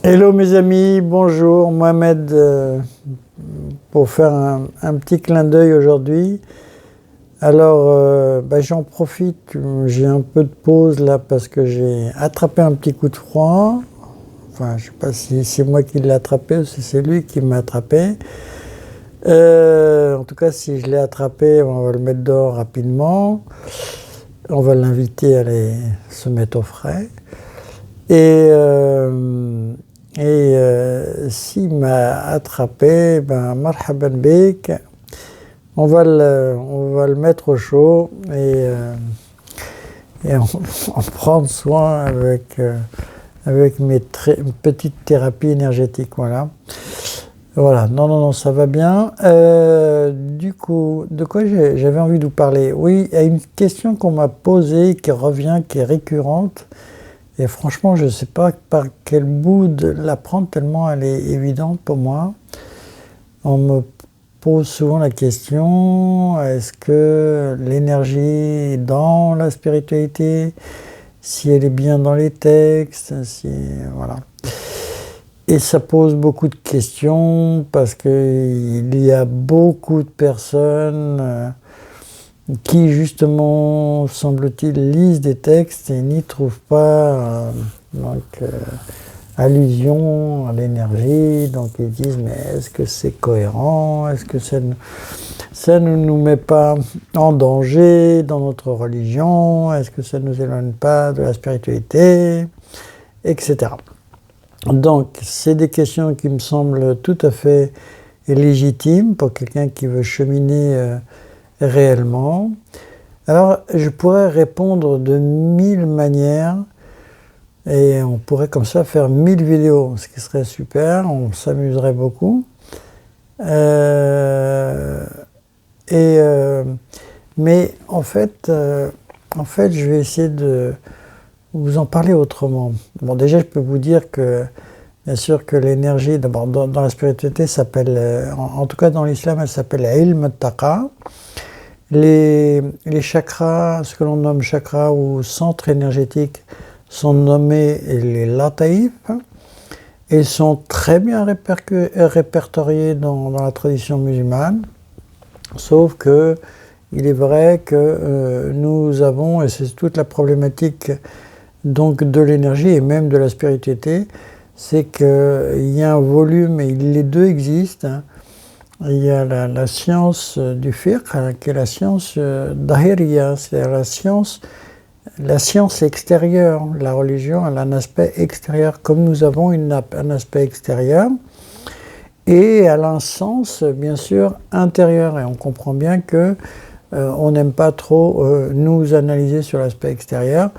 Hello mes amis, bonjour, Mohamed, pour faire un petit clin d'œil aujourd'hui. Alors, j'en profite, j'ai un peu de pause là parce que j'ai attrapé un petit coup de froid. Enfin, je ne sais pas si c'est moi qui l'ai attrapé ou si c'est lui qui m'a attrapé. En tout cas, si je l'ai attrapé, on va le mettre dehors rapidement. On va l'inviter à aller se mettre au frais. S'il m'a attrapé, marhaban bik, on va le mettre au chaud et en prendre soin avec mes petites thérapies énergétiques. Voilà, non, ça va bien. Du coup, de quoi j'avais envie de vous parler? Oui, il y a une question qu'on m'a posée, qui revient, qui est récurrente. Et franchement, je ne sais pas par quel bout de la prendre, tellement elle est évidente pour moi. On me pose souvent la question, est-ce que l'énergie est dans la spiritualité? Si elle est bien dans les textes, voilà. Et ça pose beaucoup de questions parce qu'il y a beaucoup de personnes qui justement, semble-t-il, lisent des textes et n'y trouvent pas allusion à l'énergie. Donc ils disent, mais est-ce que c'est cohérent? Est-ce que ça ne nous met pas en danger dans notre religion? Est-ce que ça ne nous éloigne pas de la spiritualité? Etc. Donc c'est des questions qui me semblent tout à fait légitimes pour quelqu'un qui veut cheminer réellement. Alors, je pourrais répondre de 1000 manières et on pourrait comme ça faire 1000 vidéos, ce qui serait super, on s'amuserait beaucoup. Mais en fait, je vais essayer de vous en parler autrement. Bon, déjà, je peux vous dire que, bien sûr, que l'énergie, d'abord, dans la spiritualité, s'appelle, en tout cas dans l'islam, elle s'appelle Ilm al-Taqa. Les chakras, ce que l'on nomme chakras ou centres énergétiques, sont nommés les lataïf et sont très bien répertoriés dans la tradition musulmane. Sauf que il est vrai que nous avons, et c'est toute la problématique donc de l'énergie et même de la spiritualité, c'est qu'il y a un volume, et les deux existent. Il y a la science du fiqh, qui est la science d'ahiriya, c'est-à-dire la science extérieure. La religion a un aspect extérieur, comme nous avons un aspect extérieur, et elle a un sens, bien sûr, intérieur. Et on comprend bien que on n'aime pas trop nous analyser sur l'aspect extérieur,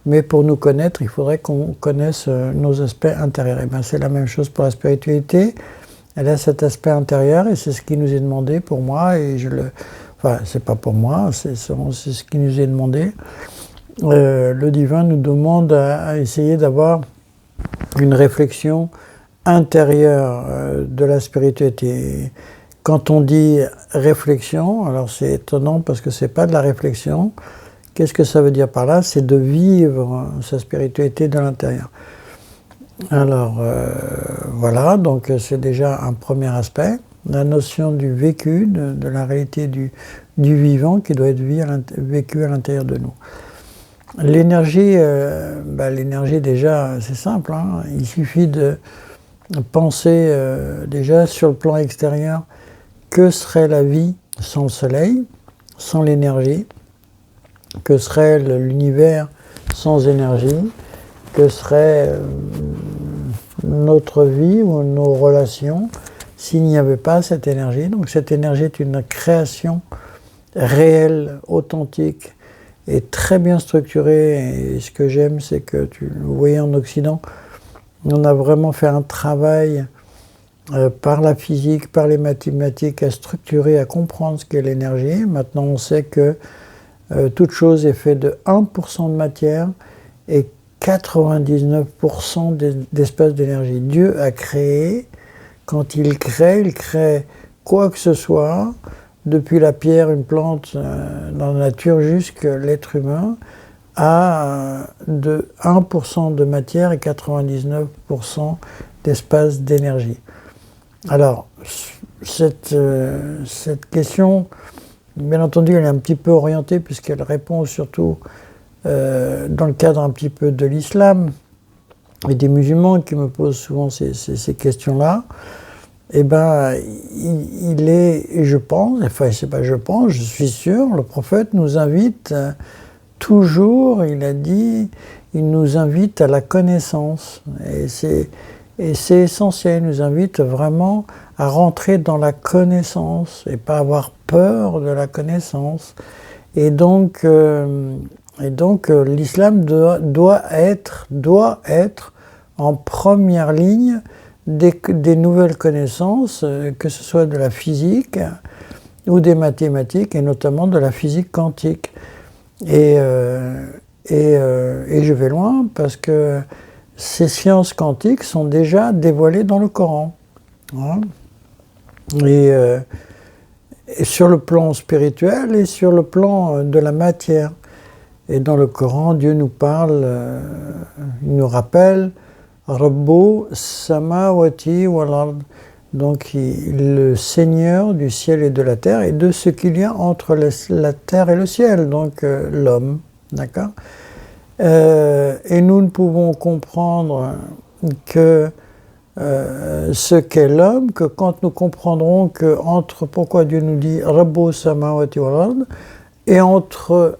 mais pour nous connaître, il faudrait qu'on connaisse nos aspects intérieurs. Et bien, c'est la même chose pour la spiritualité. Elle a cet aspect intérieur et c'est ce qui nous est demandé pour moi c'est pas pour moi, c'est ce qui nous est demandé. Le divin nous demande à essayer d'avoir une réflexion intérieure de la spiritualité. Quand on dit réflexion, alors c'est étonnant parce que c'est pas de la réflexion. Qu'est-ce que ça veut dire par là? C'est de vivre sa spiritualité de l'intérieur. Alors voilà, donc c'est déjà un premier aspect, la notion du vécu, de la réalité du vivant qui doit être vécu à l'intérieur de nous. L'énergie, l'énergie déjà c'est simple, hein, il suffit de penser déjà sur le plan extérieur, que serait la vie sans le soleil, sans l'énergie, que serait l'univers sans énergie, que serait notre vie ou nos relations s'il n'y avait pas cette énergie. Donc cette énergie est une création réelle, authentique et très bien structurée. Et ce que j'aime, c'est que vous voyez en Occident, on a vraiment fait un travail par la physique, par les mathématiques, à structurer, à comprendre ce qu'est l'énergie. Maintenant, on sait que toute chose est faite de 1% de matière et 99% d'espace d'énergie. Dieu a créé, quand il crée quoi que ce soit, depuis la pierre, une plante, dans la nature, jusqu'à l'être humain, de 1% de matière et 99% d'espace d'énergie. Alors, cette question, bien entendu, elle est un petit peu orientée puisqu'elle répond surtout dans le cadre un petit peu de l'islam et des musulmans qui me posent souvent ces questions-là. Eh bien, il est, et je pense, enfin, c'est pas je pense, je suis sûr, le prophète nous invite toujours, il a dit, il nous invite à la connaissance. Et c'est essentiel, il nous invite vraiment à rentrer dans la connaissance et pas avoir peur de la connaissance. Et donc l'islam doit être en première ligne des nouvelles connaissances, que ce soit de la physique ou des mathématiques, et notamment de la physique quantique. Et je vais loin parce que ces sciences quantiques sont déjà dévoilées dans le Coran. Hein. Et sur le plan spirituel et sur le plan de la matière. Et dans le Coran, Dieu nous parle, il nous rappelle Rabbu samawati wal ard, donc le Seigneur du ciel et de la terre et de ce qu'il y a entre la terre et le ciel, donc l'homme, d'accord. Et nous ne pouvons comprendre que ce qu'est l'homme que quand nous comprendrons que pourquoi Dieu nous dit Rabbu samawati wal ard, et entre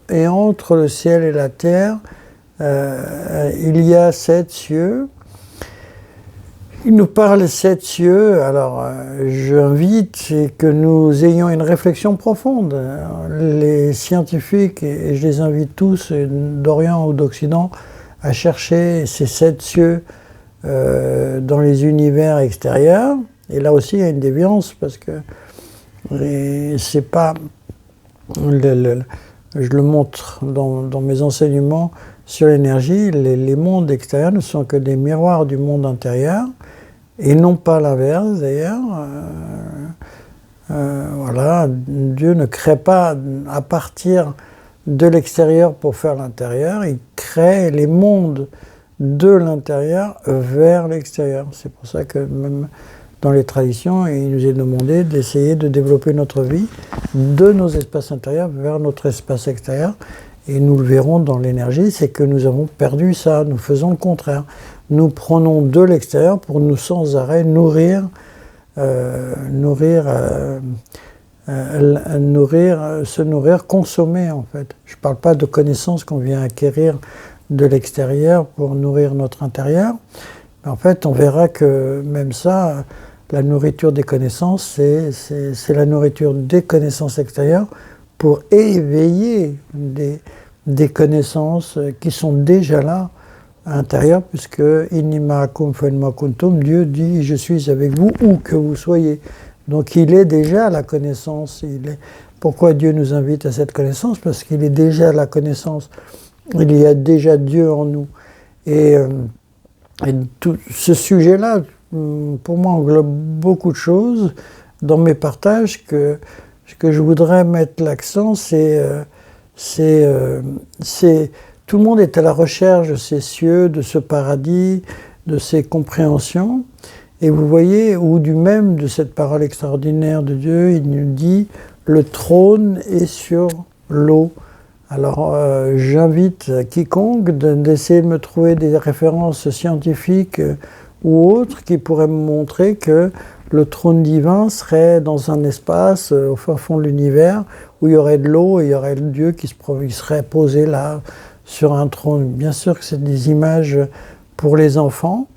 le ciel et la terre, il y a 7 cieux. Il nous parle 7 cieux, alors j'invite que nous ayons une réflexion profonde. Les scientifiques, et je les invite tous, d'Orient ou d'Occident, à chercher ces 7 cieux dans les univers extérieurs. Et là aussi, il y a une déviance, parce que c'est pas... je le montre dans mes enseignements sur l'énergie, les mondes extérieurs ne sont que des miroirs du monde intérieur, et non pas l'inverse d'ailleurs. Voilà, Dieu ne crée pas à partir de l'extérieur pour faire l'intérieur, il crée les mondes de l'intérieur vers l'extérieur. C'est pour ça que même dans les traditions, il nous est demandé d'essayer de développer notre vie de nos espaces intérieurs vers notre espace extérieur. Et nous le verrons dans l'énergie, c'est que nous avons perdu ça, nous faisons le contraire. Nous prenons de l'extérieur pour nous sans arrêt nourrir, consommer en fait. Je ne parle pas de connaissances qu'on vient acquérir de l'extérieur pour nourrir notre intérieur. Mais en fait, on verra que même ça, la nourriture des connaissances, c'est la nourriture des connaissances extérieures pour éveiller des connaissances qui sont déjà là à l'intérieur, puisque Inni ma'akum fa inma kuntum, Dieu dit je suis avec vous où que vous soyez. Donc il est déjà la connaissance. Pourquoi Dieu nous invite à cette connaissance? Parce qu'il est déjà la connaissance. Il y a déjà Dieu en nous. Et tout ce sujet-là, pour moi, englobe beaucoup de choses dans mes partages que je voudrais mettre l'accent, tout le monde est à la recherche de ces cieux, de ce paradis, de ces compréhensions. Et vous voyez, ou de cette parole extraordinaire de Dieu, il nous dit « le trône est sur l'eau ». Alors j'invite quiconque d'essayer de me trouver des références scientifiques ou autres qui pourraient me montrer que le trône divin serait dans un espace au fin fond de l'univers où il y aurait de l'eau et il y aurait Dieu qui serait posé là sur un trône. Bien sûr que c'est des images pour les enfants.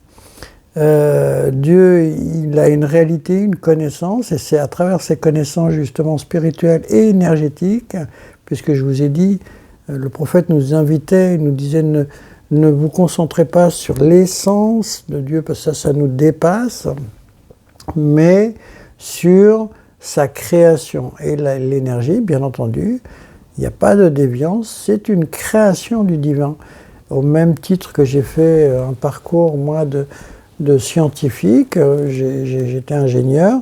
Dieu, il a une réalité, une connaissance, et c'est à travers ces connaissances justement spirituelles et énergétiques, puisque je vous ai dit, le prophète nous invitait, il nous disait ne vous concentrez pas sur l'essence de Dieu, parce que ça nous dépasse, mais sur sa création. Et l'énergie, bien entendu, il n'y a pas de déviance, c'est une création du divin. Au même titre que j'ai fait un parcours, moi, de scientifique, j'étais ingénieur,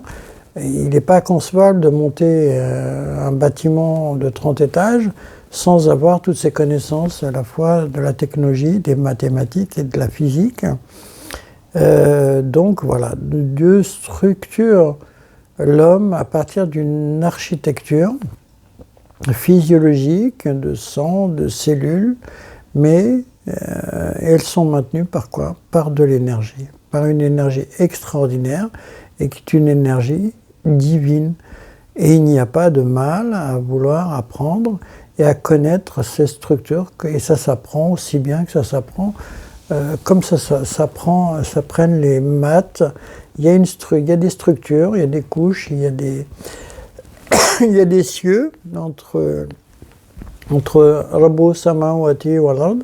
il n'est pas concevable de monter un bâtiment de 30 étages sans avoir toutes ces connaissances à la fois de la technologie, des mathématiques et de la physique. Donc voilà, Dieu structure l'homme à partir d'une architecture physiologique de sang, de cellules, mais elles sont maintenues par quoi? Par de l'énergie, par une énergie extraordinaire et qui est une énergie divine. Et il n'y a pas de mal à vouloir apprendre et à connaître ces structures, et ça s'apprend aussi bien que ça s'apprend comme ça prenne les maths. Il y a des structures, il y a des couches, il y a des, il y a des cieux entre Rabbo Samawati wal Ard.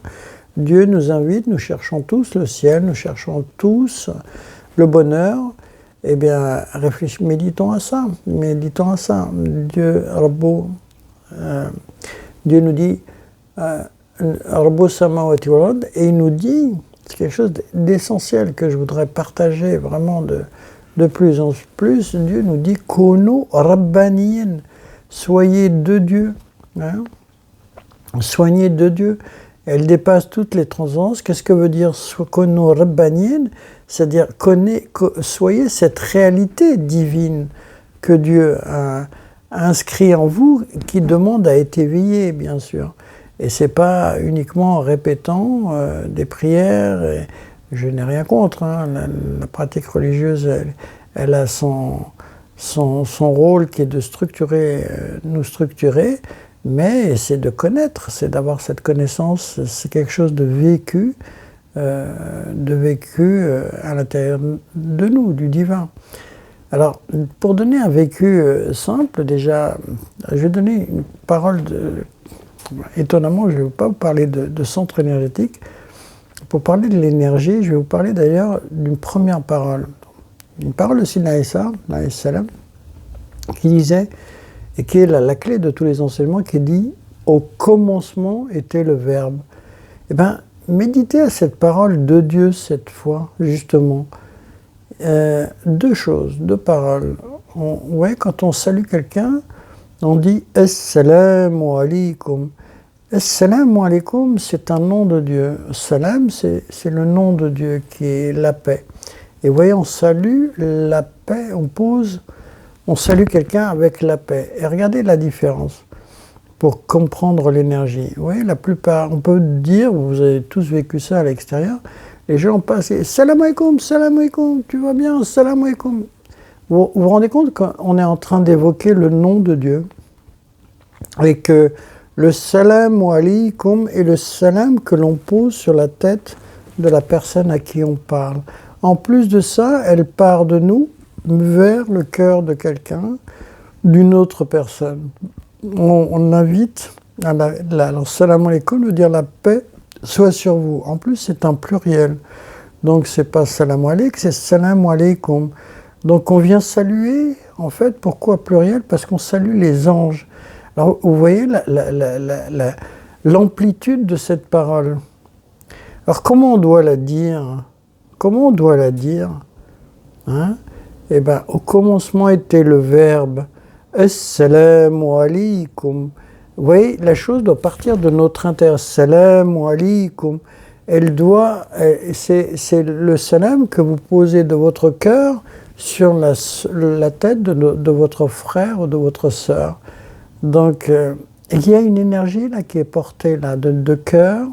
Dieu nous invite, nous cherchons tous le ciel, nous cherchons tous le bonheur. Eh bien, méditons à ça, méditons à ça. Dieu, Rabbo, Dieu nous dit Rabbo Samawati wal Ard, et il nous dit, c'est quelque chose d'essentiel que je voudrais partager vraiment de plus en plus. Dieu nous dit Kono Rabbaniyin, soyez de Dieu. Hein? Soignez de Dieu. Elle dépasse toutes les transcendances. Qu'est-ce que veut dire Kono Rabbaniyin? C'est-à-dire, soyez cette réalité divine que Dieu a inscrit en vous, qui demande à être éveillée, bien sûr. Et c'est pas uniquement en répétant des prières. Et je n'ai rien contre. Hein. La pratique religieuse, elle a son rôle qui est de structurer, nous structurer. Mais c'est de connaître, c'est d'avoir cette connaissance. C'est quelque chose de vécu à l'intérieur de nous, du divin. Alors, pour donner un vécu simple, déjà, je vais donner une parole étonnamment, je ne vais pas vous parler de centre énergétique. Pour parler de l'énergie, je vais vous parler d'ailleurs d'une première parole. Une parole de Sina Isa, qui disait, et qui est la clé de tous les enseignements, qui dit « Au commencement était le Verbe ». Eh bien, méditez à cette parole de Dieu cette fois, justement. Deux choses, deux paroles. Quand on salue quelqu'un, on dit « Assalamu alaikum ». Assalamu alaikum, c'est un nom de Dieu. Salam, c'est le nom de Dieu qui est la paix. Et vous voyez, on salue la paix, on salue quelqu'un avec la paix. Et regardez la différence pour comprendre l'énergie. Vous voyez, la plupart, on peut dire, vous avez tous vécu ça à l'extérieur, les gens passent et salam alaikum, tu vas bien, salam alaikum. Vous vous rendez compte qu'on est en train d'évoquer le nom de Dieu et que le salam alaikum est le salam que l'on pose sur la tête de la personne à qui on parle. En plus de ça, elle part de nous vers le cœur de quelqu'un, d'une autre personne. On invite, alors salam alaikum veut dire la paix soit sur vous. En plus, c'est un pluriel. Donc, c'est pas salam alaikum, c'est salam alaikum. Donc, on vient saluer, en fait, pourquoi pluriel? Parce qu'on salue les anges. Alors, vous voyez l'amplitude de cette parole. Alors, comment on doit la dire? Comment on doit la dire? Hein? Eh bien, au commencement était le verbe Assalamu alaikum. Vous voyez, la chose doit partir de notre intérieur. Assalamu alaikum. Elle doit, c'est le salam que vous posez de votre cœur sur la tête de votre frère ou de votre sœur. Donc, il y a une énergie là qui est portée là de cœur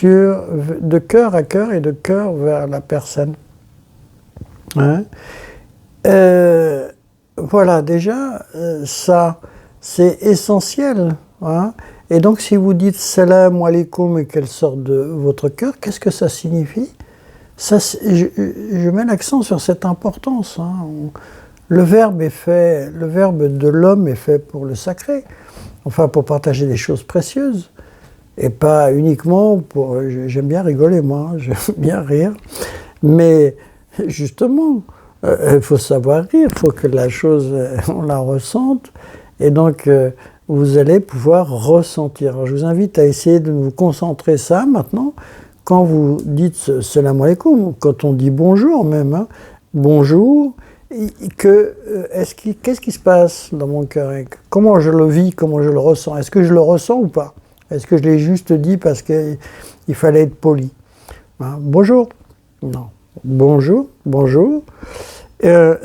de cœur à cœur et de cœur vers la personne. Hein? Voilà, déjà, ça, c'est essentiel. Hein? Et donc, si vous dites salam alaikum et qu'elle sort de votre cœur, qu'est-ce que ça signifie? Ça, je mets l'accent sur cette importance. Hein? Le verbe de l'homme est fait pour le sacré, enfin pour partager des choses précieuses, et pas uniquement pour... J'aime bien rigoler, moi, j'aime bien rire, mais justement, il faut savoir rire, il faut que la chose, on la ressente, et donc vous allez pouvoir ressentir. Alors, je vous invite à essayer de vous concentrer ça maintenant, quand vous dites salam alaikum, quand on dit bonjour même, hein, bonjour, qu'est-ce qui se passe dans mon cœur? Comment je le vis, comment je le ressens? Est-ce que je le ressens ou pas? Est-ce que je l'ai juste dit parce qu'il fallait être poli? Hein, bonjour? Non. Bonjour, bonjour.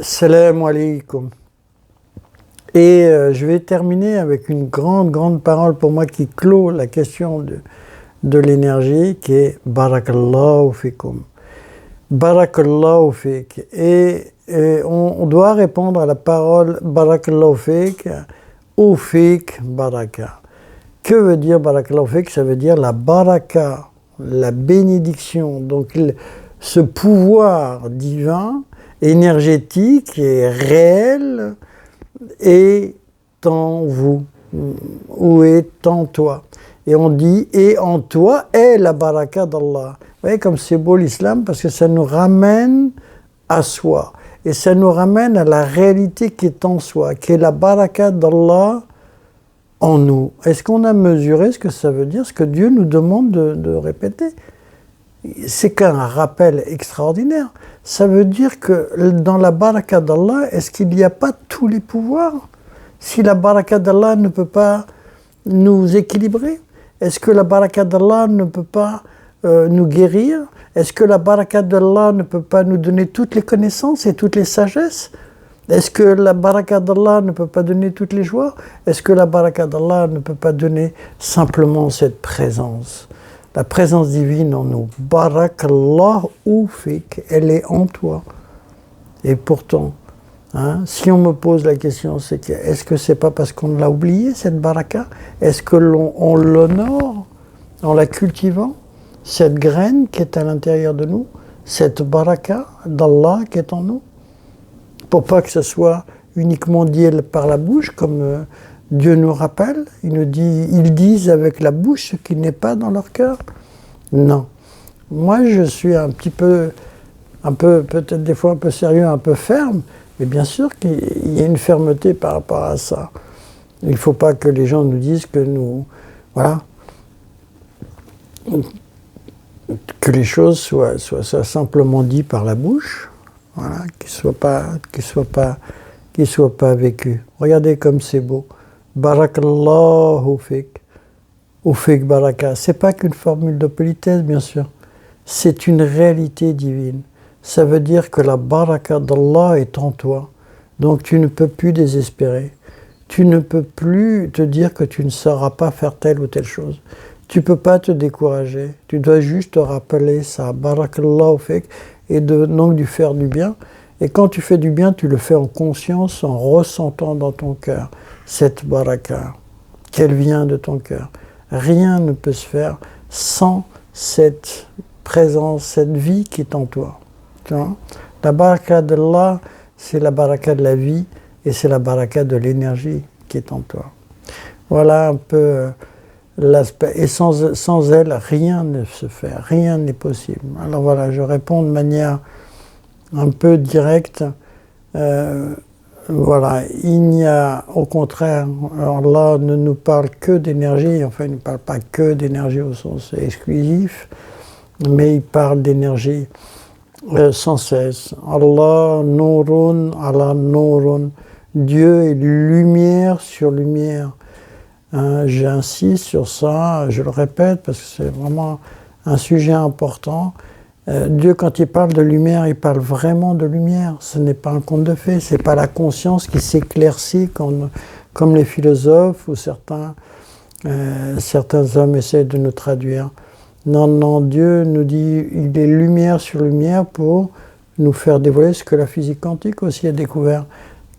Salam alaikum. Et je vais terminer avec une grande parole pour moi qui clôt la question de l'énergie, qui est Barakallahu fikum. Barakallahu fik. Et on doit répondre à la parole Barakallahu fik ou fik baraka. Que veut dire Barakallahu fik? Ça veut dire la baraka, la bénédiction. Donc ce pouvoir divin, énergétique et réel est en vous, ou est en toi. Et on dit, et en toi est la baraka d'Allah. Vous voyez comme c'est beau l'islam, parce que ça nous ramène à soi. Et ça nous ramène à la réalité qui est en soi, qui est la baraka d'Allah en nous. Est-ce qu'on a mesuré ce que ça veut dire, ce que Dieu nous demande de répéter? C'est qu'un rappel extraordinaire. Ça veut dire que dans la baraka d'Allah, est-ce qu'il n'y a pas tous les pouvoirs? Si la baraka d'Allah ne peut pas nous équilibrer, est-ce que la baraka d'Allah ne peut pas nous guérir? Est-ce que la baraka d'Allah ne peut pas nous donner toutes les connaissances et toutes les sagesses? Est-ce que la baraka d'Allah ne peut pas donner toutes les joies? Est-ce que la baraka d'Allah ne peut pas donner simplement cette présence? La présence divine en nous. Barakallahu fik, elle est en toi. Et pourtant, hein, si on me pose la question, c'est que est-ce que c'est pas parce qu'on l'a oublié, cette baraka? Est-ce que on l'honore en la cultivant, cette graine qui est à l'intérieur de nous, cette baraka d'Allah qui est en nous? Pour pas que ce soit uniquement dit par la bouche, comme Dieu nous rappelle, ils disent avec la bouche ce qui n'est pas dans leur cœur. Non. Moi, je suis un peu, peut-être des fois un peu sérieux, un peu ferme, mais bien sûr qu'il y a une fermeté par rapport à ça. Il ne faut pas que les gens nous disent que voilà, que les choses soient simplement dites par la bouche, voilà, qu'ils soient pas vécues. Regardez comme c'est beau. Barakallahu fik, ou fik baraka. C'est pas qu'une formule de politesse, bien sûr. C'est une réalité divine. Ça veut dire que la baraka d'Allah est en toi. Donc tu ne peux plus désespérer. Tu ne peux plus te dire que tu ne sauras pas faire telle ou telle chose. Tu ne peux pas te décourager. Tu dois juste te rappeler ça. Barakallahu fik. Et donc du faire du bien. Et quand tu fais du bien, tu le fais en conscience, en ressentant dans ton cœur cette baraka, qu'elle vient de ton cœur. Rien ne peut se faire sans cette présence, cette vie qui est en toi. Tu vois? La baraka d'Allah, c'est la baraka de la vie et c'est la baraka de l'énergie qui est en toi. Voilà un peu l'aspect. Et sans elle, rien ne se fait, rien n'est possible. Alors voilà, je réponds de manière un peu directe. Voilà, il n'y a, au contraire, Allah ne nous parle que d'énergie, enfin il ne parle pas que d'énergie au sens exclusif, mais il parle d'énergie sans cesse. Allah nurun, Dieu est lumière sur lumière. J'insiste sur ça, je le répète parce que c'est vraiment un sujet important. Dieu, quand il parle de lumière, il parle vraiment de lumière. Ce n'est pas un conte de fées, ce n'est pas la conscience qui s'éclaircit comme les philosophes ou certains hommes essaient de nous traduire. Non, Dieu nous dit, il est lumière sur lumière pour nous faire dévoiler ce que la physique quantique aussi a découvert.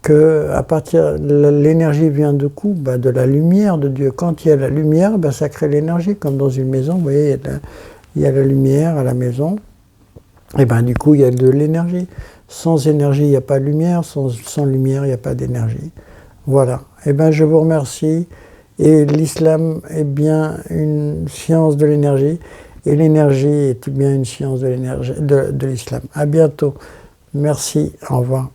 Que à partir l'énergie vient de de la lumière de Dieu. Quand il y a la lumière, ça crée l'énergie, comme dans une maison, vous voyez, il y a la lumière à la maison. Et du coup, il y a de l'énergie. Sans énergie, il n'y a pas de lumière. Sans lumière, il n'y a pas d'énergie. Voilà. Je vous remercie. Et l'islam est bien une science de l'énergie. Et l'énergie est bien une science de l'islam. À bientôt. Merci. Au revoir.